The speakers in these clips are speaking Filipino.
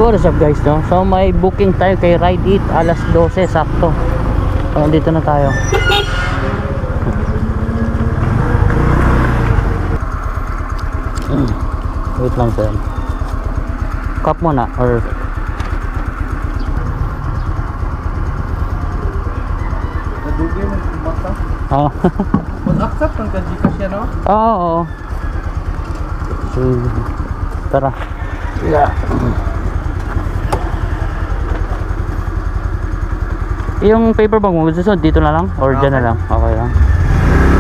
What is up guys, no? So may booking tayo kay Ride It alas 12 sakto. So dito na tayo. Wait lang sir. Cup muna or Nadugi mo basta? oh. Mag-accept ng Gcash yan, no? Oo. So, tara. Yeah. Yung paper bag mo, gusto dito na lang? Or dyan na lang? Okay lang.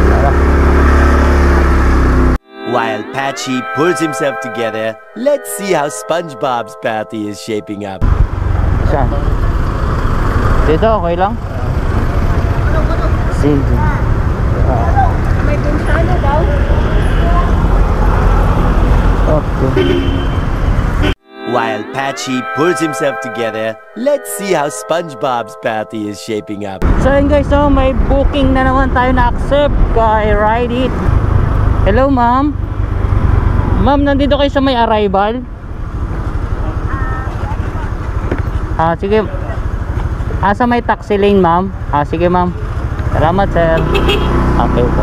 Tara. While Patchy pulls himself together, let's see how SpongeBob's party is shaping up. Saan? Dito, okay lang? Sige. May pinsano daw. Okay. While Patchy pulls himself together, let's see how SpongeBob's party is shaping up. So yun guys, so may booking na naman tayo na accept kay Ride It. Hello ma'am. Ma'am, nandito kayo sa may arrival? Sige. Sa may taxi lane ma'am. Sige ma'am. Salamat sir. Okay po.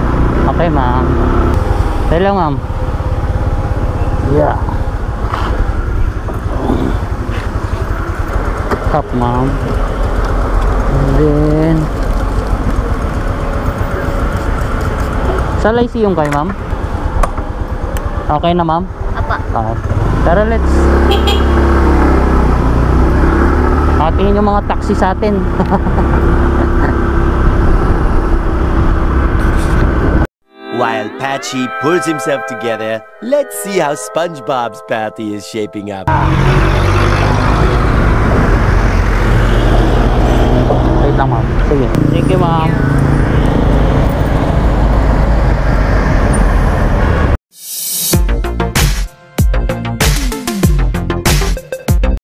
Okay ma'am. Hello ma'am. Yeah. Cup ma'am. And then sa Lyceum kayo ma'am? Okay na ma'am? Apa. Tara let's tingin yung mga taxi sa atin. While Patchy pulls himself together, let's see how SpongeBob's party is shaping up.